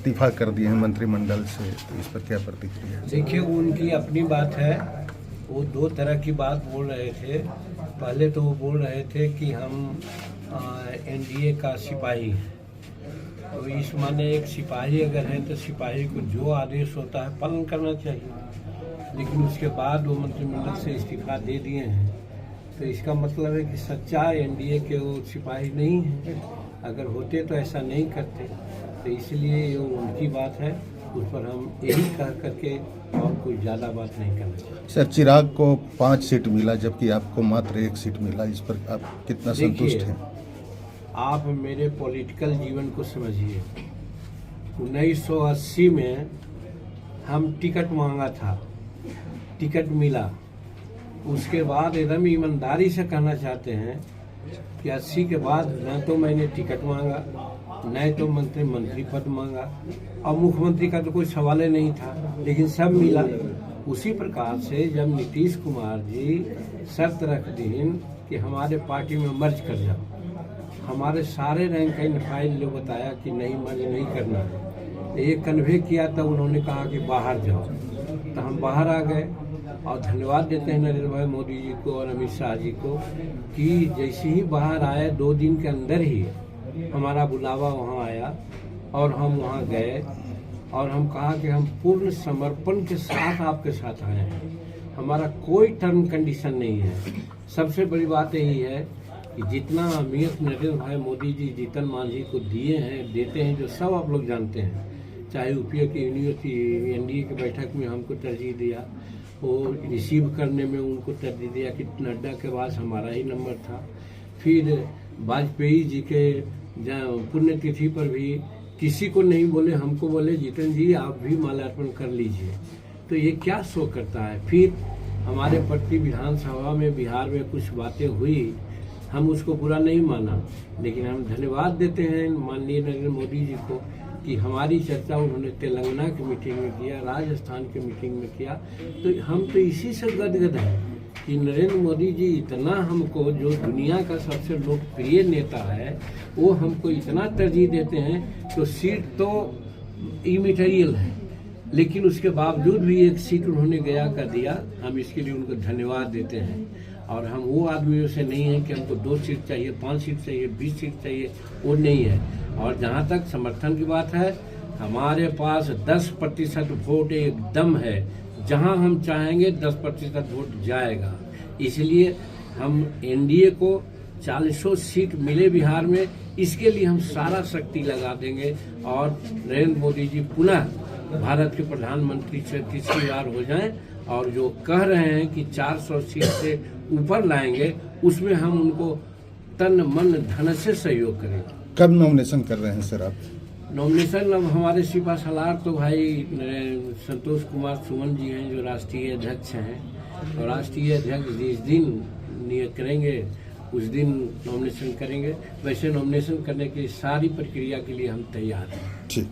इस्तीफा कर दिए हैं मंत्रिमंडल से, तो इस पर क्या प्रतिक्रिया? देखिए, उनकी अपनी बात है। वो दो तरह की बात बोल रहे थे। पहले तो वो बोल रहे थे कि हम एनडीए का सिपाही हैं। तो इस माने एक सिपाही अगर है तो सिपाही को जो आदेश होता है पालन करना चाहिए। लेकिन उसके बाद वो मंत्रिमंडल से इस्तीफा दे दिए हैं, तो इसका मतलब है कि सच्चा एनडीए के वो सिपाही नहीं है। अगर होते तो ऐसा नहीं करते। तो इसलिए ये उनकी बात है, उस पर हम यही कह करके और कोई ज़्यादा बात नहीं करना चाहिए। सर, चिराग को 5 सीट मिला जबकि आपको मात्र 1 सीट मिला, इस पर आप कितना संतुष्ट हैं? आप मेरे पॉलिटिकल जीवन को समझिए। 1980 में हम टिकट मांगा था, टिकट मिला। उसके बाद एकदम ईमानदारी से कहना चाहते हैं कि 80 के बाद न तो मैंने टिकट मांगा, न तो मंत्री पद मांगा, और मुख्यमंत्री का तो कोई सवाल ही नहीं था, लेकिन सब मिला। उसी प्रकार से जब नीतीश कुमार जी शर्त रख दी कि हमारे पार्टी में मर्ज कर जाओ, हमारे सारे रैंक एंड फाइल ने बताया कि नहीं, मर्ज नहीं करना है। एक कन्वे किया तो उन्होंने कहा कि बाहर जाओ, तो हम बाहर आ गए। और धन्यवाद देते हैं नरेंद्र भाई मोदी जी को और अमित शाह जी को कि जैसे ही बाहर आए 2 दिन के अंदर ही हमारा बुलावा वहाँ आया और हम वहाँ गए और हम कहा कि हम पूर्ण समर्पण के साथ आपके साथ आए हैं, हमारा कोई टर्म कंडीशन नहीं है। सबसे बड़ी बात यही है कि जितना अहमियत नरेंद्र भाई मोदी जी जीतन मांझी को दिए हैं, देते हैं, जो सब आप लोग जानते हैं। चाहे यूपीए की यूनिवर्सिटी एनडीए की बैठक में हमको तरजीह दिया, वो रिसीव करने में उनको तरजीह दिया कि नड्डा के बाद हमारा ही नंबर था। फिर वाजपेयी जी के पुण्यतिथि पर भी किसी को नहीं बोले, हमको बोले जीतन जी आप भी माल्यार्पण कर लीजिए। तो ये क्या शो करता है? फिर हमारे प्रति विधानसभा में बिहार में कुछ बातें हुई, हम उसको बुरा नहीं माना, लेकिन हम धन्यवाद देते हैं माननीय नरेंद्र मोदी जी को कि हमारी चर्चा उन्होंने तेलंगाना की मीटिंग में किया, राजस्थान की मीटिंग में किया। तो हम तो इसी से गदगद हैं कि नरेंद्र मोदी जी इतना हमको, जो दुनिया का सबसे लोकप्रिय नेता है, वो हमको इतना तरजीह देते हैं। तो सीट तो इमैटेरियल है, लेकिन उसके बावजूद भी 1 सीट उन्होंने गया कर दिया। हम इसके लिए उनको धन्यवाद देते हैं। और हम वो आदमियों से नहीं हैं कि हमको 2 सीट चाहिए, 5 सीट चाहिए, 20 सीट चाहिए, वो नहीं है। और जहाँ तक समर्थन की बात है, हमारे पास 10% वोट एकदम है। जहाँ हम चाहेंगे 10% वोट जाएगा। इसलिए हम एनडीए को 40 सीट मिले बिहार में, इसके लिए हम सारा शक्ति लगा देंगे। और नरेंद्र मोदी जी पुनः भारत के प्रधानमंत्री से 3री बार हो जाएं, और जो कह रहे हैं कि 400 सीट से ऊपर लाएंगे, उसमें हम उनको तन मन धन से सहयोग करेंगे। कब नॉमिनेशन कर रहे हैं सर आप? नॉमिनेशन अब हमारे सिपा सलार तो भाई संतोष कुमार सुमन जी हैं, जो राष्ट्रीय अध्यक्ष हैं। और राष्ट्रीय अध्यक्ष जिस दिन नियत करेंगे उस दिन नॉमिनेशन करेंगे। वैसे नॉमिनेशन करने की सारी प्रक्रिया के लिए हम तैयार हैं। ठीक।